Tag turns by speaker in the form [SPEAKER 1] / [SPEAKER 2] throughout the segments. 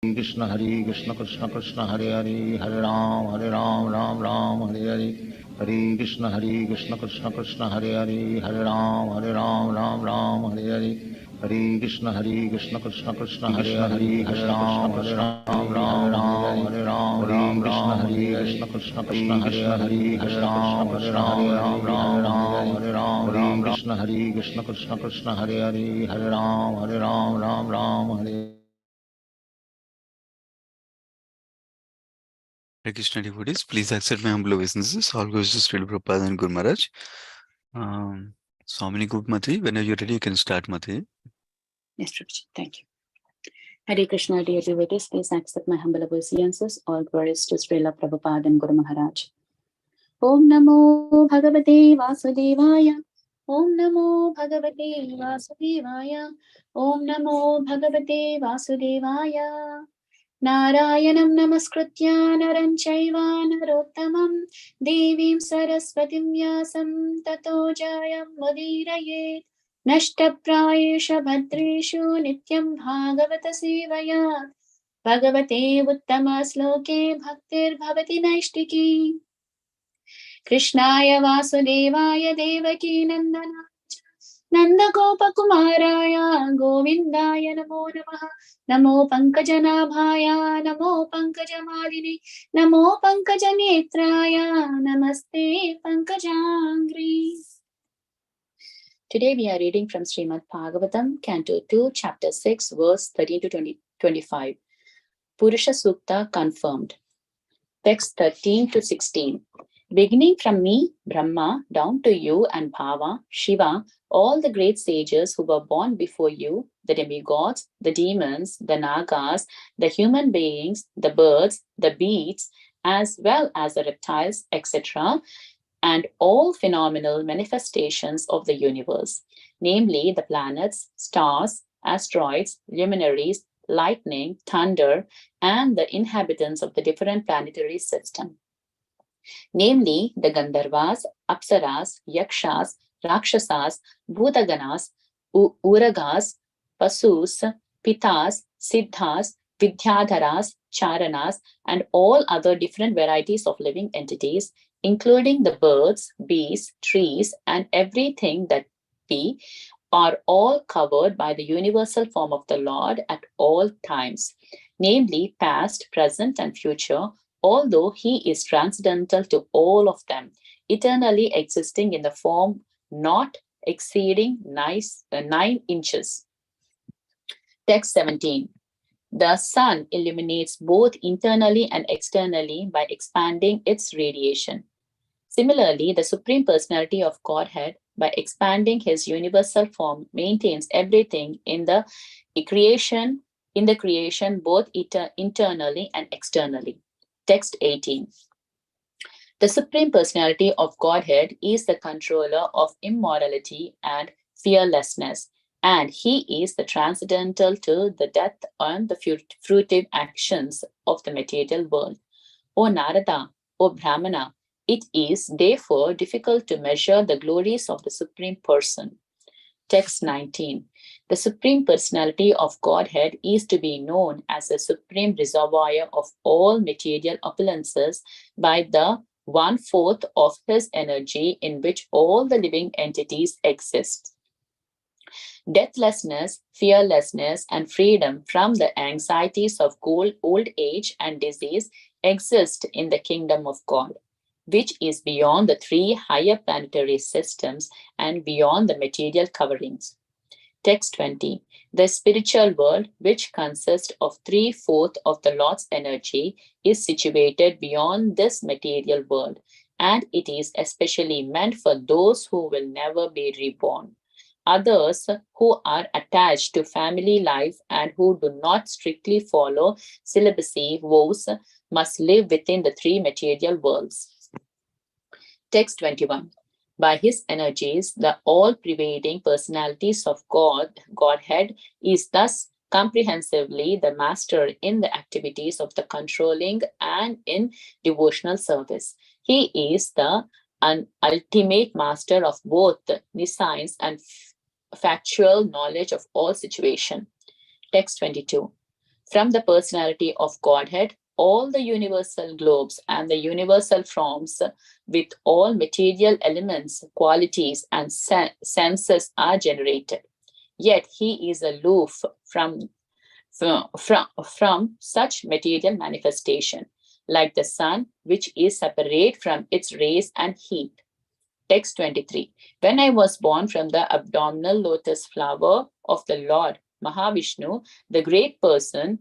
[SPEAKER 1] Krishna Hare Krishna Krishna Krishna Hare Hare Hare Ram Ram Ram Hare Hare Hare Krishna Krishna Krishna Hare Hare Hare Ram Ram Hare Hare Hare Krishna Krishna Krishna Hare Hare Hare Ram Hare Ram Krishna Krishna Hare Hare Hare Ram Hare Krishna Krishna Hare Hare Hare Ram Hare
[SPEAKER 2] Hare Krishna devotees, please accept my humble obeisances. All goes to Srila Prabhupada and Guru Maharaj. Swamini Gopmati, whenever you're ready, you can start, Mati.
[SPEAKER 3] Yes, Prabhuji. Thank you. Hare Krishna, dear devotees, please accept my humble obeisances. All glories to Srila Prabhupada and Guru Maharaj. Om Namo Bhagavate Vasudevaya. Om Namo Bhagavate Vasudevaya. Om Namo Bhagavate Vasudevaya. Narayanam Namaskritya Naram Chaiva Narottamam Devim Saraswatim Vyasam Tato Jayam Mudirayet Nashtaprayesha Bhadreshu Nityam Bhagavata Sevaya Bhagavate Uttama Sloke Bhaktir Bhavati Naishtiki Krishnaya Vasudevaya Devaki Nandana Nandagopakumaraya Govindaya Namo Namaha Namo Pankajanabhaya Namo Pankajamalini Namo Pankajanetraya Namaste Pankajangri. Today we are reading from Srimad Bhagavatam, Canto 2, Chapter 6, verse 13 to 25. Purusha Sukta confirmed. Text 13 to 16. Beginning from me, Brahma, down to you and Bhava, Shiva, all the great sages who were born before you, the demigods, the demons, the nagas, the human beings, the birds, the beasts, as well as the reptiles, etc., and all phenomenal manifestations of the universe, namely the planets, stars, asteroids, luminaries, lightning, thunder, and the inhabitants of the different planetary system, namely the Gandharvas, Apsaras, Yakshas, Rakshasas, Bhutaganas, Uragas, Pasus, Pitas, Siddhas, Vidyadharas, Charanas, and all other different varieties of living entities, including the birds, beasts, trees, and everything that be, are all covered by the universal form of the Lord at all times, namely past, present, and future, although he is transcendental to all of them, eternally existing in the form not exceeding 9 inches. Text 17. The sun illuminates both internally and externally by expanding its radiation. Similarly, the Supreme Personality of Godhead, by expanding his universal form, maintains everything in the creation, both internally and externally. Text 18. The Supreme Personality of Godhead is the controller of immorality and fearlessness, and he is the transcendental to the death and the fruitive actions of the material world. O Narada, O Brahmana, it is therefore difficult to measure the glories of the Supreme Person. Text 19. The Supreme Personality of Godhead is to be known as the supreme reservoir of all material opulences by the 1/4 of his energy in which all the living entities exist. Deathlessness, fearlessness, and freedom from the anxieties of old age and disease exist in the kingdom of God, which is beyond the 3 higher planetary systems and beyond the material coverings. Text 20. The spiritual world, which consists of 3/4 of the Lord's energy, is situated beyond this material world, and it is especially meant for those who will never be reborn. Others who are attached to family life and who do not strictly follow celibacy vows must live within the 3 material worlds. Text 21. By his energies, the all-pervading personalities of Godhead is thus comprehensively the master in the activities of the controlling and in devotional service. He is the ultimate master of both nescience and factual knowledge of all situation. Text 22.
[SPEAKER 4] From the personality of Godhead, all the universal globes and the universal forms with all material elements, qualities, and senses are generated. Yet he is aloof from such material manifestation, like the sun, which is separate from its rays and heat. Text 23. When I was born from the abdominal lotus flower of the Lord Mahavishnu, the great person,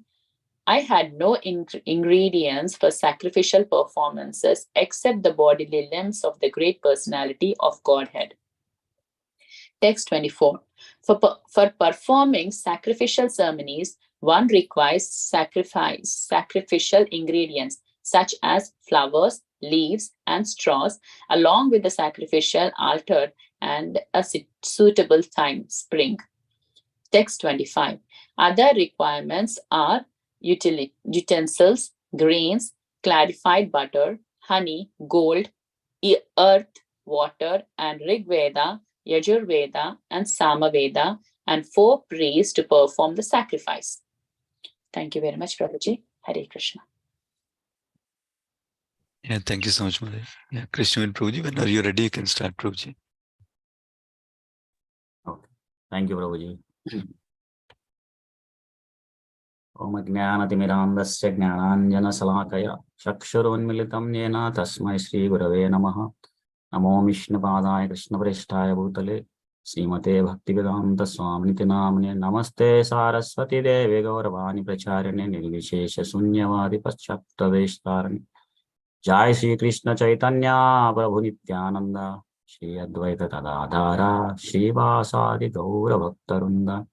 [SPEAKER 4] I had no ingredients for sacrificial performances except the bodily limbs of the great personality of Godhead. Text 24. For performing sacrificial ceremonies, one requires sacrificial ingredients such as flowers, leaves, and straws, along with the sacrificial altar and a suitable spring. Text 25. Other requirements are utensils, grains, clarified butter, honey, gold, earth, water, and Rig Veda, Yajur Veda, and Sama Veda, and 4 priests to perform the sacrifice. Thank you very much, Prabhuji. Hare Krishna.
[SPEAKER 2] Yeah, thank you so much, Mother. Yeah, Krishna and Prabhuji, when are you ready? You can start, Prabhuji.
[SPEAKER 5] Okay. Thank you, Prabhuji. Om Jnanatimirandasya Jnananjana Salakaya Chakshurunmilitam Yena Tasmai Shri Gurave Namaha Namo Vishnupadaya Krishna Presthaya Bhutale Srimate Bhaktivedanta Swamiti Namane Namaste Saraswati Devi Gauravani Pracharane Nirvishesha Sunyavadi Paschaptaveshtarane Jai Shri Krishna Chaitanya Prabhu Nityananda Shri Advaita Tadadhara Shri Vasadi Gaura Bhaktarunda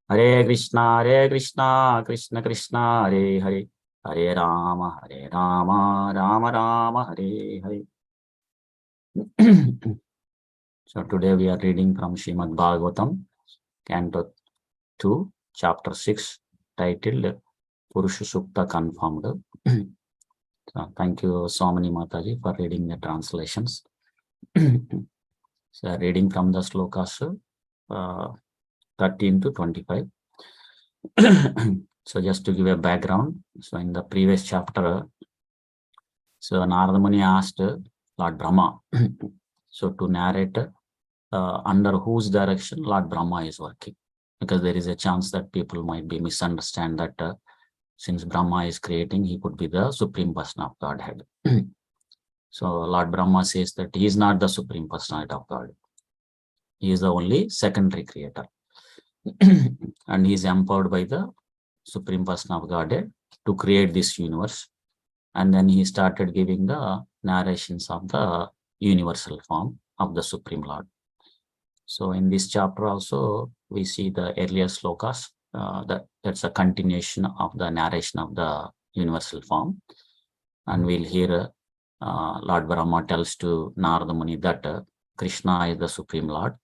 [SPEAKER 5] Hare Krishna, Krishna Krishna, Hare Hare, Hare Rama, Rama Rama, Hare Hare. So today we are reading from Srimad Bhagavatam, Canto 2, Chapter 6, titled Purusha Sukta Confirmed. So thank you, Swamini Mataji, for reading the translations. So reading from the slokas 13 to 25. So just to give a background, so in the previous chapter, so Narada Muni asked Lord Brahma so to narrate under whose direction Lord Brahma is working, because there is a chance that people might be misunderstand that since Brahma is creating, he could be the Supreme Person of Godhead. So Lord Brahma says that he is not the Supreme Personality of God. He is the only secondary creator. And he is empowered by the Supreme Person of Godhead to create this universe. And then he started giving the narrations of the universal form of the Supreme Lord. So in this chapter also, we see the earlier slokas, that's a continuation of the narration of the universal form. And we'll hear Lord Brahma tells to Narada Muni that Krishna is the Supreme Lord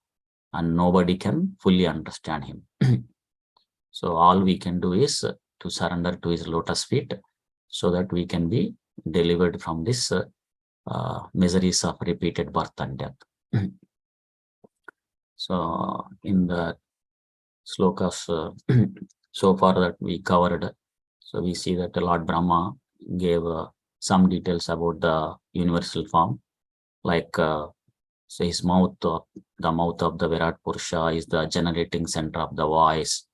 [SPEAKER 5] and nobody can fully understand him. So all we can do is to surrender to his lotus feet so that we can be delivered from this miseries of repeated birth and death. So in the slokas so far that we covered, so we see that the Lord Brahma gave some details about the universal form, like so his mouth, the mouth of the Virat Purusha is the generating center of the voice,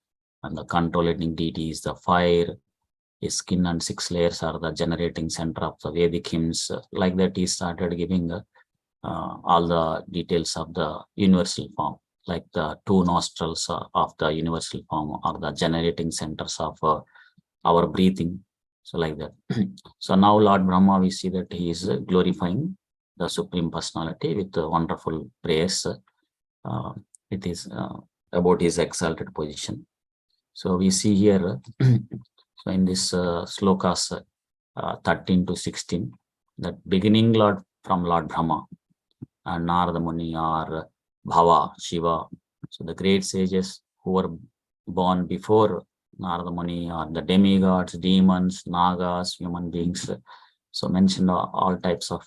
[SPEAKER 5] and the controlling deity is the fire. His skin and 6 layers are the generating center of the Vedic hymns. Like that, he started giving all the details of the universal form, like the 2 nostrils of the universal form are the generating centers of our breathing. So like that. So now Lord Brahma, we see that he is glorifying the Supreme Personality with wonderful prayers. It is about his exalted position. So we see here, so in this slokas 13 to 16, that beginning Lord from Lord Brahma and Narada Muni or Bhava, Shiva. So the great sages who were born before Narada Muni are the demigods, demons, nagas, human beings. So mentioned all types of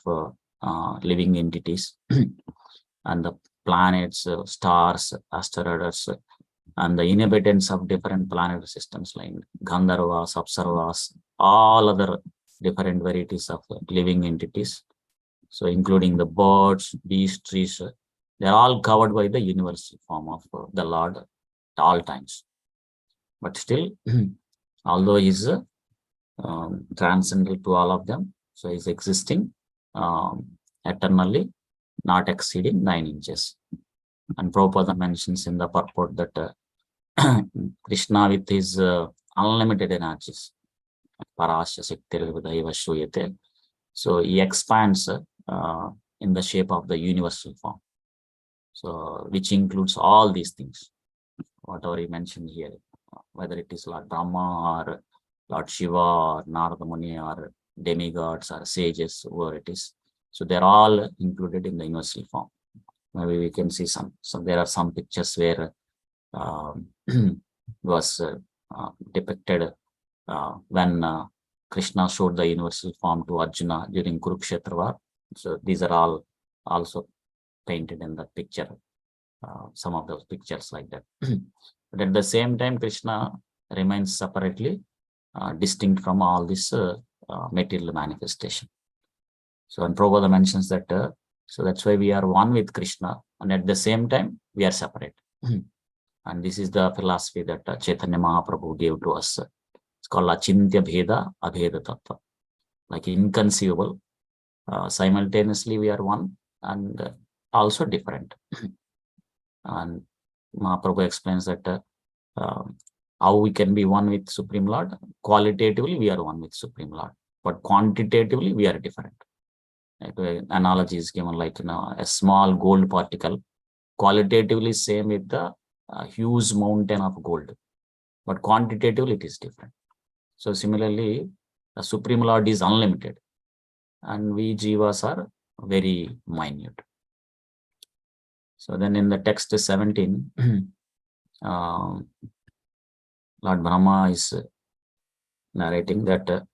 [SPEAKER 5] living entities and the planets, stars, asteroids, and the inhabitants of different planet systems like Gandharvas, Apsaravas, all other different varieties of living entities. So including the birds, beasts, trees, they're all covered by the universal form of the Lord at all times. But still, although he's transcendental to all of them, so he's existing eternally, not exceeding 9 inches. And Prabhupada mentions in the purport that Krishna with his unlimited energies, so he expands in the shape of the universal form, so which includes all these things, whatever he mentioned here, whether it is Lord Brahma or Lord Shiva or Narada Muni or demigods or sages, whoever it is. So they're all included in the universal form. Maybe we can see some. So there are some pictures where was depicted when Krishna showed the universal form to Arjuna during Kurukshetra war. So these are all also painted in the picture. Some of those pictures like that. But at the same time, Krishna remains separately distinct from all this material manifestation. So, and Prabhupada mentions that, so that's why we are one with Krishna, and at the same time, we are separate. And this is the philosophy that Chaitanya Mahaprabhu gave to us. It's called Achintya Bheda Abheda Tattva, like inconceivable. Simultaneously, we are one and also different. And Mahaprabhu explains that how we can be one with Supreme Lord. Qualitatively, we are one with Supreme Lord, but quantitatively, we are different. Like, analogy is given like, a small gold particle, qualitatively same with the huge mountain of gold, but quantitatively it is different. So similarly, the Supreme Lord is unlimited, and we jivas are very minute. So then in the text 17, Lord Brahma is narrating that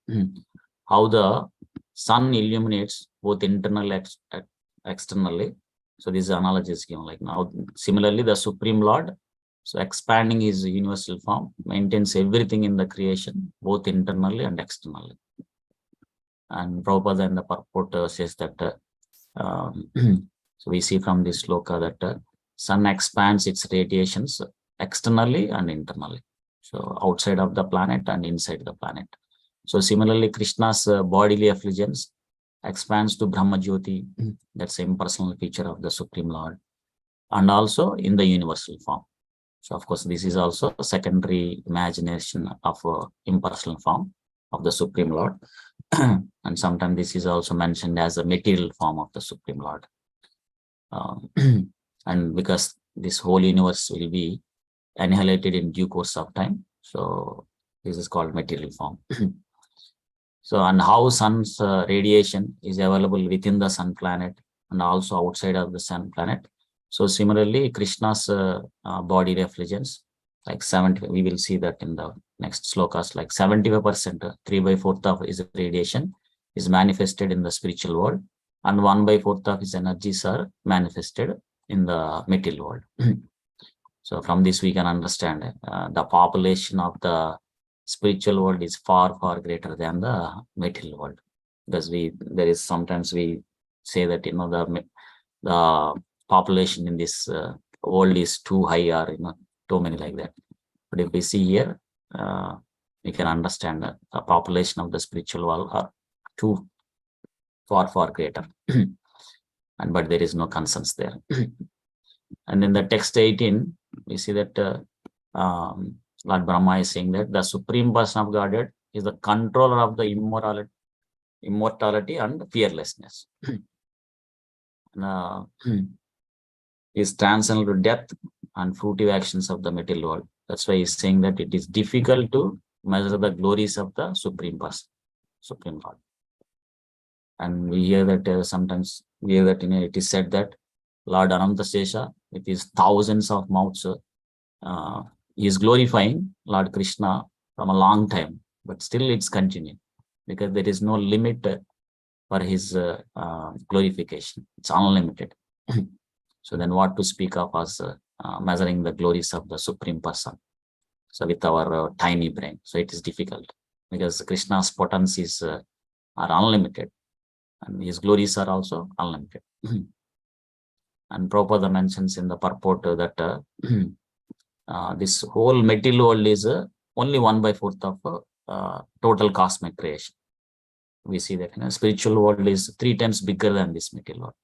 [SPEAKER 5] how the sun illuminates both internally and externally. So this analogy is given like now. Similarly, the Supreme Lord, so expanding his universal form, maintains everything in the creation, both internally and externally. And Prabhupada in the purport says that so we see from this sloka that sun expands its radiations externally and internally, so outside of the planet and inside the planet. So similarly, Krishna's bodily effulgence expands to Brahma Jyoti, that's an impersonal feature of the Supreme Lord, and also in the universal form. So of course, this is also a secondary imagination of impersonal form of the Supreme Lord. And sometimes this is also mentioned as a material form of the Supreme Lord. And because this whole universe will be annihilated in due course of time, so this is called material form. So, and how sun's radiation is available within the sun planet and also outside of the sun planet. So similarly, Krishna's body refulgence, like 70, we will see that in the next slokas, like 75%, 3/4 of his radiation is manifested in the spiritual world, and 1/4 of his energies are manifested in the material world. So from this we can understand the population of the spiritual world is far, far greater than the material world, because there is sometimes we say that the population in this world is too high, or too many like that. But if we see here, we can understand that the population of the spiritual world are too far, far greater. But there is no consensus there. And in the text 18, we see that Lord Brahma is saying that the Supreme Person of Godhead is the controller of the immortality and fearlessness. Is transcendental to death and fruitive actions of the material world. That's why he's saying that it is difficult to measure the glories of the Supreme Person, Supreme Lord. And we hear that sometimes we hear that it is said that Lord Anantasesha, with his thousands of mouths, he is glorifying Lord Krishna from a long time, but still it's continuing because there is no limit for his glorification. It's unlimited. So then what to speak of as measuring the glories of the Supreme Person. So with our tiny brain, so it is difficult because Krishna's potencies are unlimited, and his glories are also unlimited. And Prabhupada mentions in the purport that this whole material world is only 1/4 of total cosmic creation. We see that spiritual world is 3 times bigger than this material world.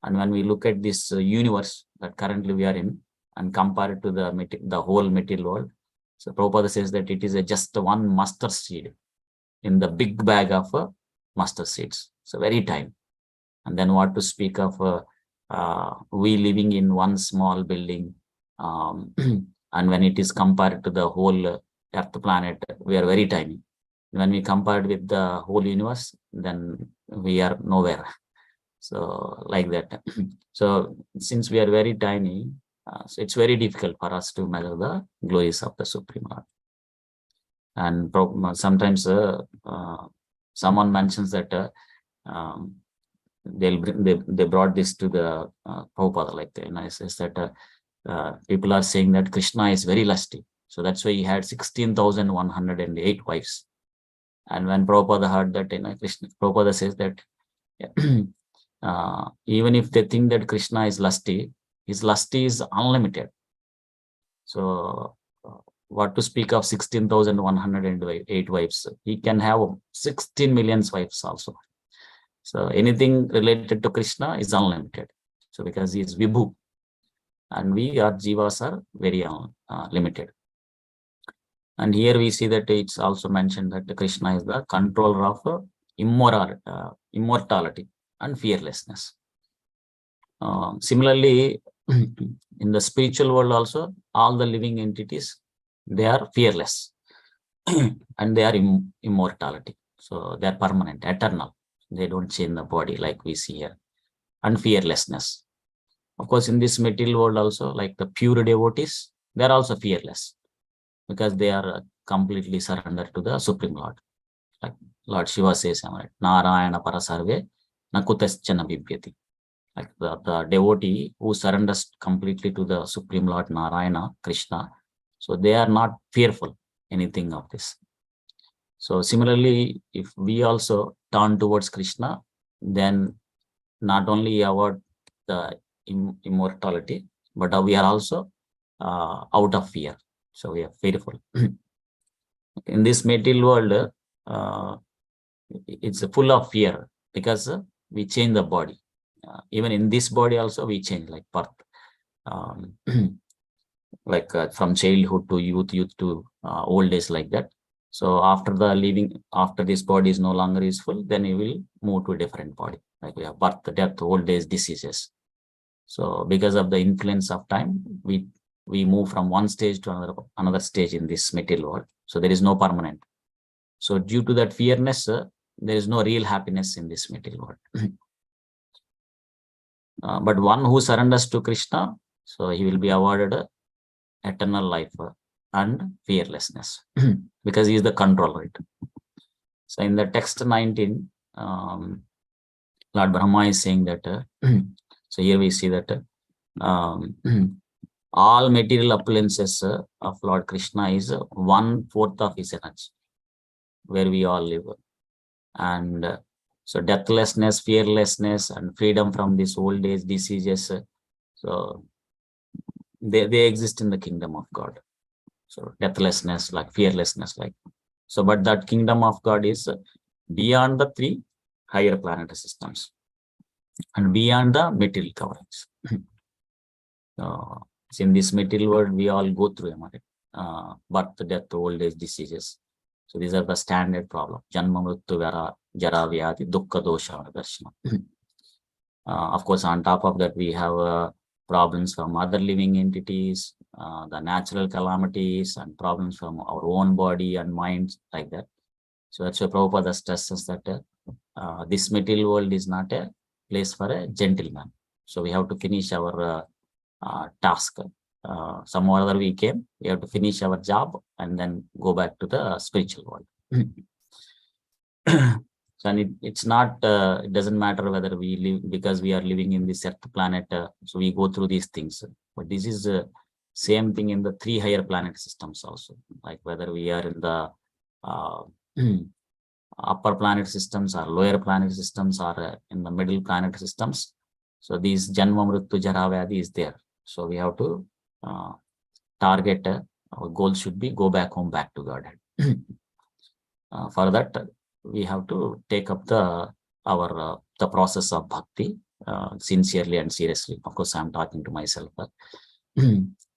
[SPEAKER 5] And when we look at this universe that currently we are in and compare it to the whole material world, so Prabhupada says that it is just one mustard seed in the big bag of mustard seeds. So very tiny. And then what to speak of we living in one small building, and when it is compared to the whole Earth planet, we are very tiny. When we compared with the whole universe, then we are nowhere. So like that. So since we are very tiny, so it's very difficult for us to measure the glories of the Supreme Lord. And sometimes someone mentions that they brought this to the Prabhupada, like it says that people are saying that Krishna is very lusty, so that's why he had 16,108 wives. And when Prabhupada heard that, Prabhupada says that even if they think that Krishna is lusty, his lusty is unlimited. So what to speak of 16,108 wives? He can have 16 million wives also. So anything related to Krishna is unlimited. So because he is Vibhu, and we are Jivas are very limited. And here we see that it's also mentioned that Krishna is the controller of immortality and fearlessness. Similarly, in the spiritual world also, all the living entities, they are fearless and they are immortality. So they are permanent, eternal. They don't change the body like we see here. And fearlessness. Of course, in this material world also, like the pure devotees, they are also fearless because they are completely surrendered to the Supreme Lord. Like Lord Shiva says, Narayana Parasarve Nakutaschana Bibhyati. Like the devotee who surrenders completely to the Supreme Lord Narayana, Krishna, so they are not fearful anything of this. So similarly, if we also turn towards Krishna, then not only avoid the immortality, but we are also out of fear. So we are fearful. In this material world, it's full of fear because we change the body. Even in this body also we change, like birth, like from childhood to youth to old age, like that. So after this body is no longer useful, then we will move to a different body. Like we have birth, death, old age, diseases. So because of the influence of time, we move from one stage to another stage in this material world. So there is no permanent. So due to that fearness, there is no real happiness in this material world. But one who surrenders to Krishna, so he will be awarded eternal life and fearlessness because he is the controller. So in the text 19, Lord Brahma is saying that, so here we see that all material appearances of Lord Krishna is 1/4 of his energy, where we all live. And so deathlessness, fearlessness, and freedom from this old age, diseases, so they exist in the kingdom of God. So deathlessness, like fearlessness, like so. But that kingdom of God is beyond the 3 higher planetary systems and beyond the material coverings. So in this material world, we all go through birth, death, old age, diseases. So these are the standard problem. Janma mrityu jara vyadhi dukkha dosha darshana. Of course, on top of that, we have problems from other living entities, the natural calamities, and problems from our own body and minds, like that. So that's why Prabhupada stresses that this material world is not a place for a gentleman. So we have to finish our task. Some or other we came, we have to finish our job and then go back to the spiritual world. So and it's not, it doesn't matter whether we live, because we are living in this earth planet, so we go through these things. But this is same thing in the 3 higher planet systems also, like whether we are in the upper planet systems or lower planet systems or in the middle planet systems. So these Janma Mrityu Jara Vyadhi is there. So we have to target, our goal should be go back home, back to Godhead. For that, we have to take up the process of bhakti sincerely and seriously. Of course, I'm talking to myself.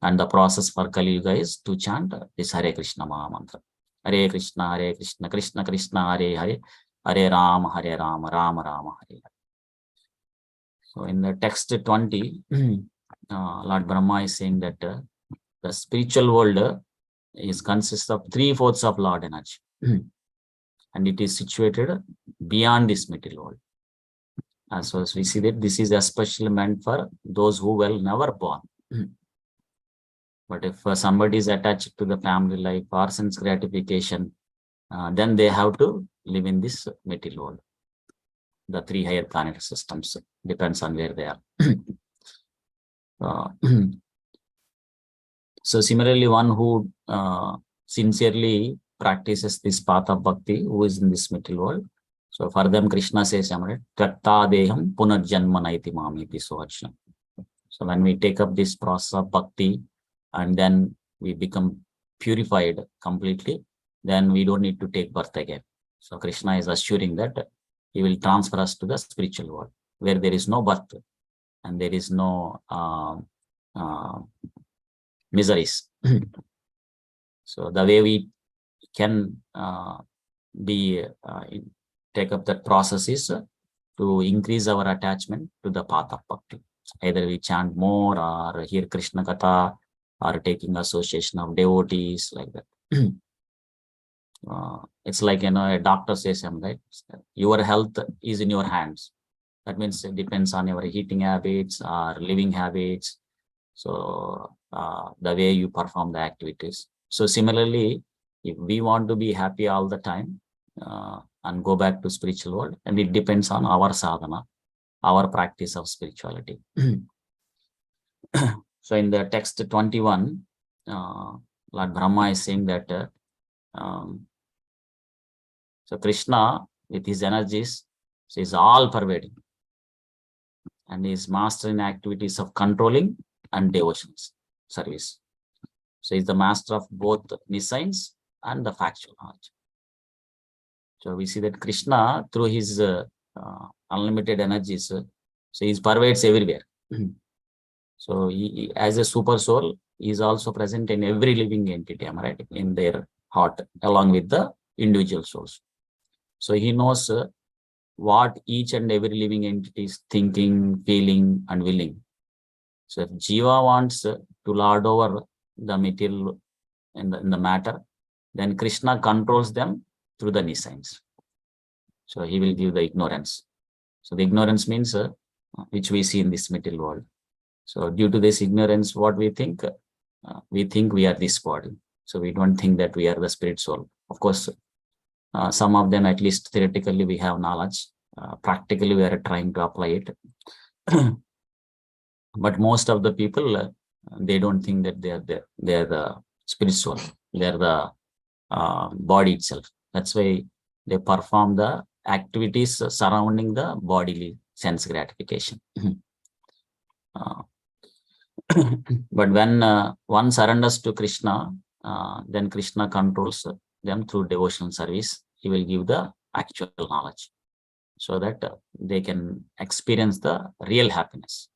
[SPEAKER 5] And the process for Kali Yuga is to chant this Hare Krishna Maha Mantra. Hare Krishna, Krishna Krishna, Hare Hare, Hare Rama, Rama Rama, Hare Hare. So in the text 20, Lord Brahma is saying that the spiritual world consists of 3/4 of Lord energy. And it is situated beyond this material world. And so as we see that this is especially meant for those who were never born. But if somebody is attached to the family life or sense gratification, then they have to live in this material world. The 3 higher planet systems, depends on where they are. So similarly, one who sincerely practices this path of bhakti, who is in this material world. So for them, Krishna says, Tatta deham punarjanma naiti mamiti sohachna. So when we take up this process of bhakti and then we become purified completely, then we don't need to take birth again. So Krishna is assuring that he will transfer us to the spiritual world where there is no birth and there is no miseries. So the way we can take up that process is to increase our attachment to the path of bhakti. Either we chant more or hear Krishna Katha or taking association of devotees, like that. It's like, a doctor says, right? Your health is in your hands. That means it depends on your eating habits or living habits. So the way you perform the activities. So similarly, if we want to be happy all the time and go back to spiritual world, and it depends on our sadhana, our practice of spirituality. So in the text 21, Lord Brahma is saying that so Krishna with his energies is all pervading and is master in activities of controlling and devotions service. So he's the master of both nescience and the factual knowledge. So we see that Krishna, through his unlimited energies, so he pervades everywhere. So he, as a super soul, he is also present in every living entity, am I right? In their heart, along with the individual souls. So he knows what each and every living entity is thinking, feeling, and willing. So if Jiva wants to lord over the material in the matter, then Krishna controls them through the nescience. So he will give the ignorance. So the ignorance means which we see in this material world. So due to this ignorance, what we think we are this body. So we don't think that we are the spirit soul. Of course, some of them, at least theoretically, we have knowledge. Practically, we are trying to apply it. But most of the people, they don't think that they are the spirit soul. They are the body itself. That's why they perform the activities surrounding the bodily sense gratification. But when one surrenders to Krishna, then Krishna controls them through devotional service. He will give the actual knowledge so that they can experience the real happiness.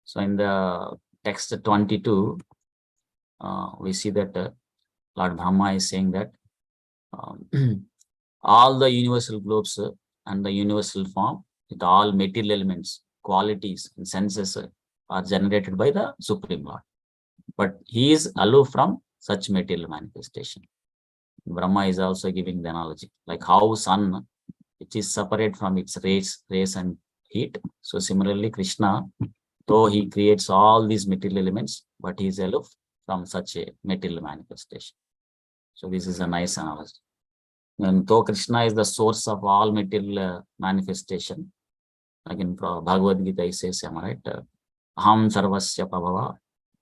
[SPEAKER 5] So in the text 22, we see that Lord Brahma is saying that all the universal globes and the universal form with all material elements, qualities, and senses are generated by the Supreme Lord. But he is aloof from such material manifestation. Brahma is also giving the analogy, like how sun, which is separate from its rays and heat. So similarly, Krishna, though he creates all these material elements, but he is aloof from such a material manifestation. So this is a nice analogy. And though Krishna is the source of all material manifestation, like in Bhagavad Gita, he says, am I right? Aham sarvasya prabhava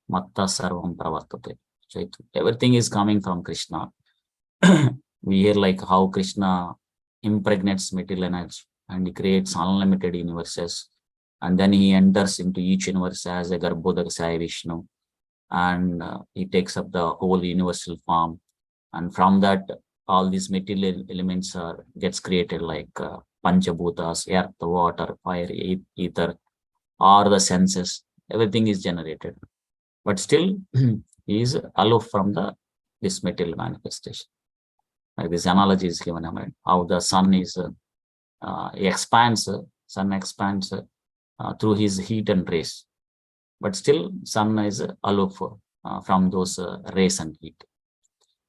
[SPEAKER 5] matta sarvam pravartate. So everything is coming from Krishna. We hear like how Krishna impregnates material energy and he creates unlimited universes. And then he enters into each universe as a Garbhodakasaya Vishnu. And he takes up the whole universal form. And from that, all these material elements gets created like Panchabhutas, earth, water, fire, ether, or the senses. Everything is generated. But still, he is aloof from this material manifestation. Like this analogy is given, how the sun is sun expands through his heat and rays, but still sun is aloof from those rays and heat.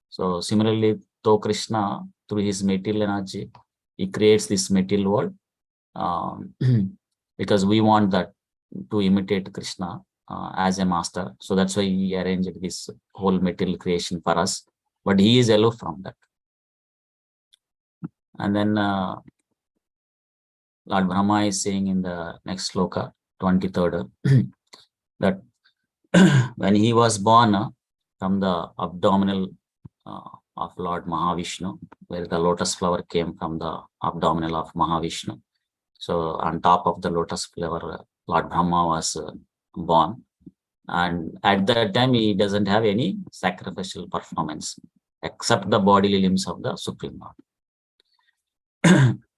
[SPEAKER 5] So similarly, though Krishna, through his material energy, he creates this material world because we want that to imitate Krishna as a master. So that's why he arranged this whole material creation for us, but he is aloof from that. And then Lord Brahma is saying in the next sloka, 23rd, that when he was born from the abdominal of Lord Mahavishnu, where the lotus flower came from the abdominal of Mahavishnu. So on top of the lotus flower, Lord Brahma was born. And at that time, he doesn't have any sacrificial performance except the bodily limbs of the Supreme Lord.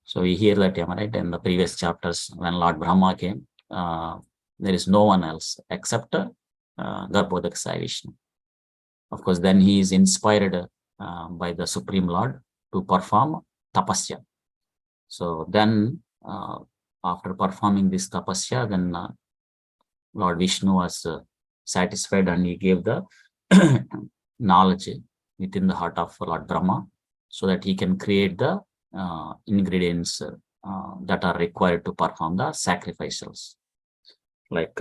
[SPEAKER 5] So we hear that, right, in the previous chapters, when Lord Brahma came, there is no one else except Garbhodakasaya Vishnu. Of course, then he is inspired by the Supreme Lord to perform tapasya. So then, after performing this tapasya, then Lord Vishnu was satisfied and he gave the knowledge within the heart of Lord Brahma so that he can create the ingredients that are required to perform the sacrifices, like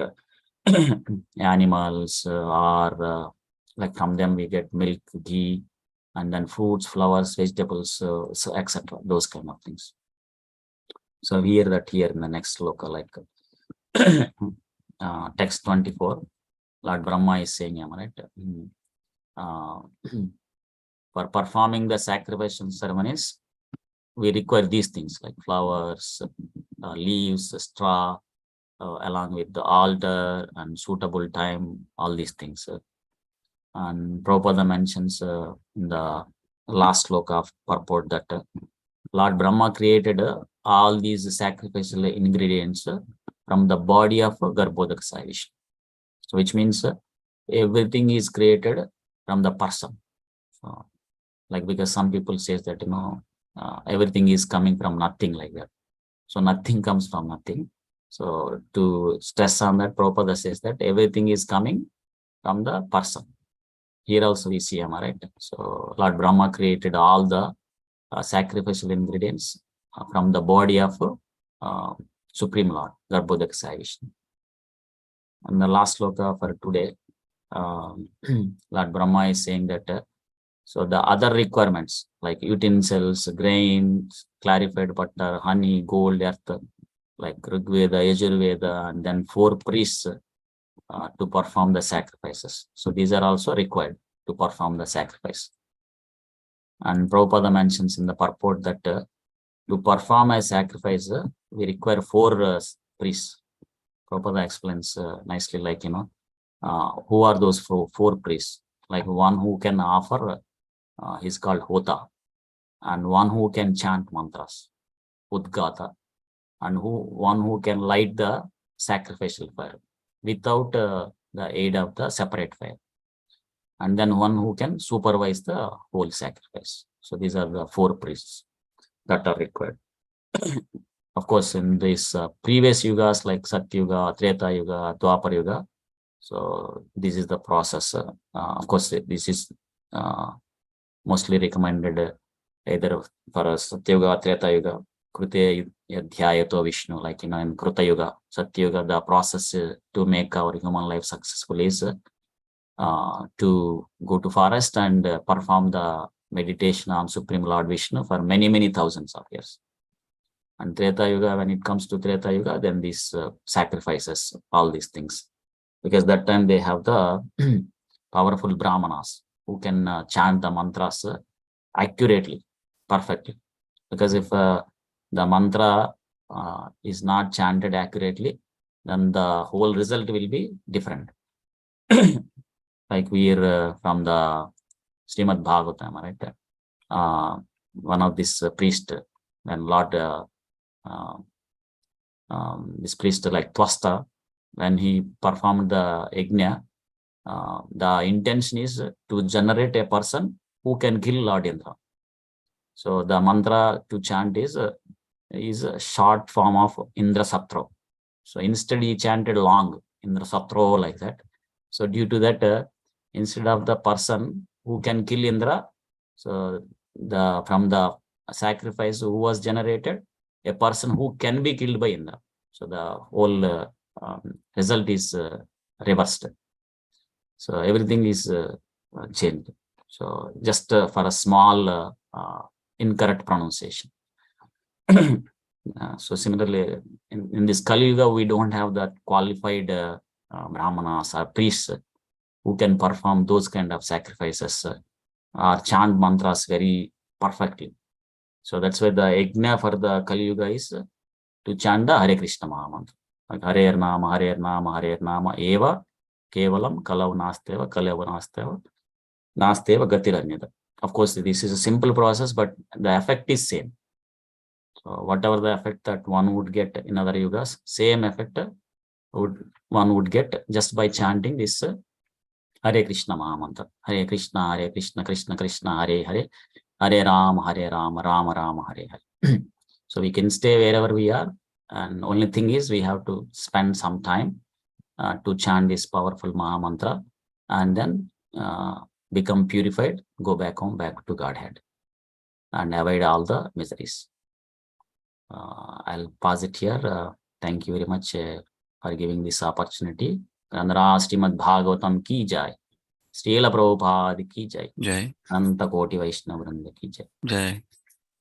[SPEAKER 5] animals or like from them we get milk, ghee, and then fruits, flowers, vegetables, so etc. Those kind of things. So we hear that here in the next sloka, like text 24, Lord Brahma is saying, right, for performing the sacrificial ceremonies, we require these things like flowers, leaves, straw, along with the altar and suitable time, all these things. And Prabhupada mentions in the last sloka of purport that Lord Brahma created all these sacrificial ingredients from the body of Garbhodakasaya Vishnu. So which means everything is created from the person. So, like, because some people say that, everything is coming from nothing, like that. So nothing comes from nothing. So to stress on that, Prabhupada says that everything is coming from the person. Here also we see, right? So Lord Brahma created all the sacrificial ingredients from the body of Supreme Lord, Garbhodakasaya Vishnu. And the last sloka for today, Lord Brahma is saying that so the other requirements like utensils, grains, clarified butter, honey, gold, earth, like Rigveda, Yajurveda, and then 4 priests to perform the sacrifices. So these are also required to perform the sacrifice. And Prabhupada mentions in the purport that to perform a sacrifice, we require 4 priests. Prabhupada explains nicely, like, who are those 4 priests? Like one who can offer, he's called Hota, and one who can chant mantras, Udgata, and one who can light the sacrificial fire without the aid of the separate fire, and then one who can supervise the whole sacrifice. So these are the 4 priests that are required. Of course, in this previous yugas like Satya Yuga, Treta Yuga, Dwapar Yuga, so this is the process. Of course, this is mostly recommended either for Satya Yuga, Treta Yuga, Krute Yadhyayato Vishnu, like, in Kruta Yuga, Satya Yuga, the process to make our human life successful is to go to forest and perform the meditation on Supreme Lord Vishnu for many, many thousands of years. And Treta Yuga, when it comes to Treta Yuga, then these sacrifices, all these things. Because that time they have the powerful Brahmanas who can chant the mantras accurately, perfectly. Because if the mantra is not chanted accurately, then the whole result will be different. Like we're from the Srimad Bhagavatam, right? One of this priest, when Lord, this priest like Twasta, when he performed the yajna, the intention is to generate a person who can kill Lord Indra. So the mantra to chant is a short form of Indra Satro. So instead he chanted long Indra Satro like that. So due to that, instead of the person who can kill Indra, so from the sacrifice who was generated, a person who can be killed by Indra. So the whole result is reversed. So everything is changed. So just for a small incorrect pronunciation. So similarly, in this Kali Yuga, we don't have that qualified brahmanas or priests who can perform those kind of sacrifices or chant mantras very perfectly. So that's why the yajna for the Kali Yuga is to chant the Hare Krishna Mahamantra. Like Hare Nama, Hare Nama, Hare Nama, Eva, Kevalam, Kalav Nasteva, Kalav Nasteva, Nasteva Gatiranyada. Of course, this is a simple process, but the effect is same. So whatever the effect that one would get in other yugas, same effect one would get just by chanting this Hare Krishna Mahamantra. Hare Krishna, Krishna Krishna, Hare Hare, Hare Rama, Rama Rama, Hare Hare. So we can stay wherever we are, and only thing is we have to spend some time to chant this powerful Mahamantra, and then become purified, go back home, back to Godhead, and avoid all the miseries. I'll pause it here. Thank you very much for giving this opportunity. Andra Srimad Bhagavatam ki jai. Srila Prabhupada ki jai.
[SPEAKER 2] Jai.
[SPEAKER 5] Anta Koti Vaishnava Vrinda ki jai.
[SPEAKER 2] Jai.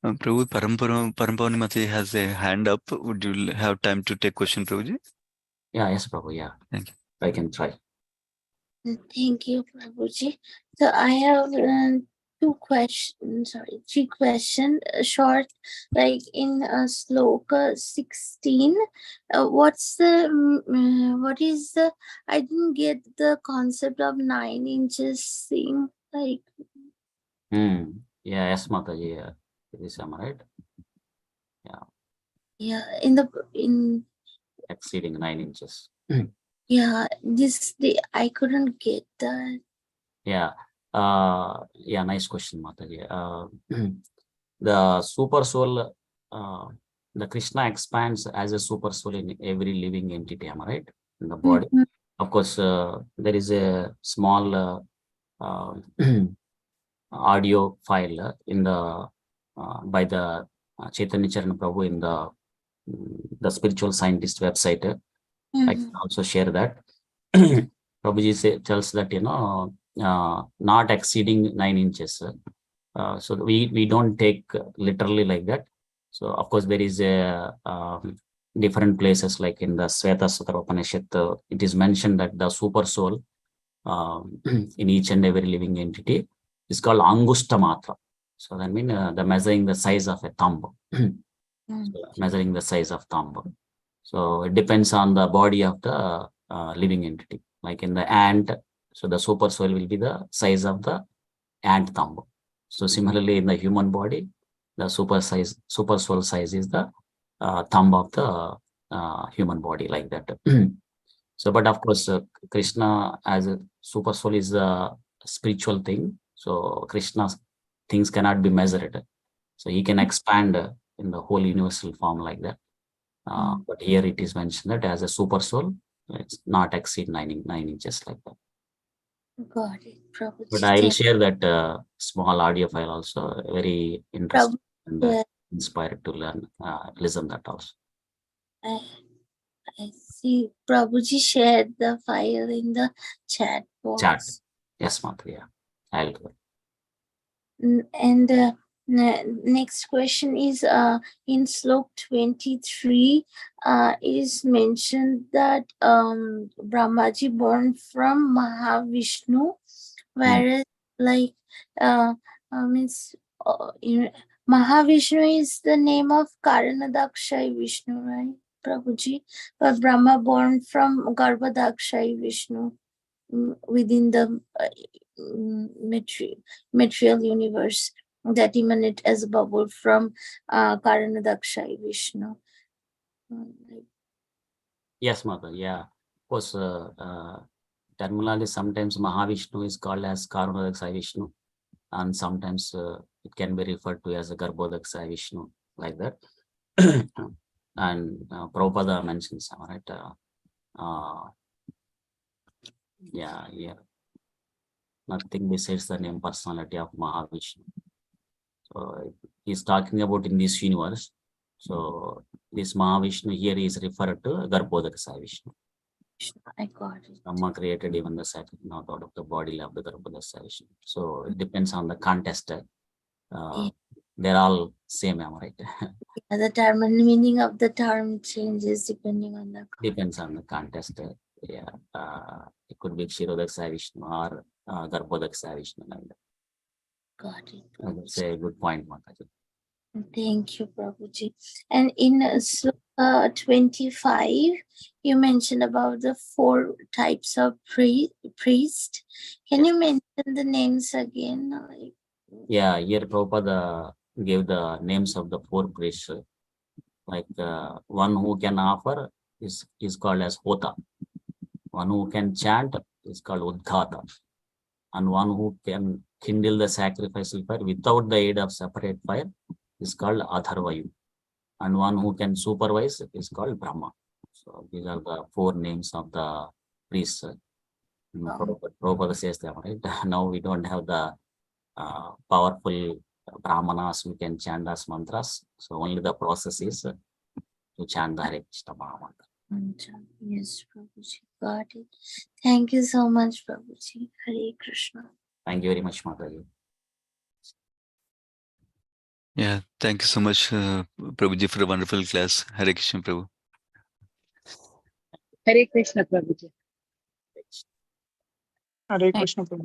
[SPEAKER 2] Prabhu, Parampavani Mati has a hand up. Would you have time to take question, Prabhuji?
[SPEAKER 5] Yeah, yes, Prabhu. Yeah.
[SPEAKER 2] Thank you.
[SPEAKER 5] I can try.
[SPEAKER 3] Thank you, Prabhuji. So I have three questions, short, like in sloka 16. What is the, I didn't get the concept of 9 inches seam, like.
[SPEAKER 5] Yeah, yes, Mataji. Yeah. This am right? Yeah.
[SPEAKER 3] Yeah, in
[SPEAKER 5] exceeding 9 inches.
[SPEAKER 3] Yeah, I couldn't get that.
[SPEAKER 5] Yeah. Yeah, nice question, Mataji. The super soul, the Krishna expands as a super soul in every living entity, am I right? In the body.
[SPEAKER 3] Mhm.
[SPEAKER 5] Of course, there is a small audio file in the by the Chaitanya Charan Prabhu in the spiritual scientist website. I can also share that. Prabhuji tells that, not exceeding 9 inches. So we don't take literally like that. So of course there is a different places, like in the Sveta Sutra Upanishad, it is mentioned that the super soul in each and every living entity is called Angushta Matra. So that means the measuring the size of a thumb. So measuring the size of thumb. So it depends on the body of the living entity. Like in the ant, so the super soul will be the size of the ant thumb. So similarly in the human body, the super soul size is the thumb of the human body, like that. So, but of course, Krishna as a super soul is a spiritual thing. So Krishna's things cannot be measured. So he can expand in the whole universal form like that. But here it is mentioned that as a super soul, it's not exceed 9 inches like that.
[SPEAKER 3] Got it, Prabhuji.
[SPEAKER 5] But I will share that small audio file also. Very interesting and inspired to learn, listen that also.
[SPEAKER 3] I see Prabhuji shared the file in the chat box.
[SPEAKER 5] Yes, Matra, yeah. I'll do it.
[SPEAKER 6] And next question is in slok 23, it is mentioned that Brahmaji born from Mahavishnu, whereas like means Mahavishnu is the name of Karanadakshay Vishnu, right, Prabhuji? But Brahma born from Garbhadakshay Vishnu within the material universe that emanate as a bubble from Karanadakshay Vishnu.
[SPEAKER 5] Yes, Mother. Yeah. Of course, terminology sometimes Mahavishnu is called as Karanadakshay Vishnu, and sometimes it can be referred to as a Garbhodakshay Vishnu, like that. And Prabhupada mentions, right? Yeah. Nothing besides the name personality of Mahavishnu. So he's talking about in this universe. So this Mahavishnu here is referred to Garbhodakshay Vishnu.
[SPEAKER 6] I got it.
[SPEAKER 5] Brahma created even the second, not out of the body of the Garbhodakshay Vishnu. So it depends on the contest. They're all same, am I right?
[SPEAKER 6] Yeah, the term and meaning of the term changes depending on the
[SPEAKER 5] Depends on the contest. Yeah, it could be Kshirodakshay Vishnu or Garbhodakshay Vishnu.
[SPEAKER 6] Got it.
[SPEAKER 5] That's a good point, Mataji.
[SPEAKER 6] Thank you, Prabhuji. And in slok 25, you mentioned about the 4 types of priest. Can you mention the names again?
[SPEAKER 5] Yeah, here Prabhupada gave the names of the 4 priests. Like one who can offer is called as Hota. One who can chant is called Udghata. And one who can kindle the sacrificial fire without the aid of separate fire is called Atharvayu. And one who can supervise is called Brahma. So these are the 4 names of the priests. Prabhupada says that, right? Now we don't have the powerful Brahmanas who can chant as mantras. So only the process is to chant the Hare Krishna Mahamantra.
[SPEAKER 6] Yes, Prabhuji. Got it. Thank you so much, Prabhuji. Hare Krishna.
[SPEAKER 5] Thank you very much, Mataji.
[SPEAKER 2] Yeah, thank you so much, Prabhuji, for a wonderful class. Hare Krishna, Prabhu.
[SPEAKER 7] Hare Krishna, Prabhuji.
[SPEAKER 8] Hare Krishna, Prabhu.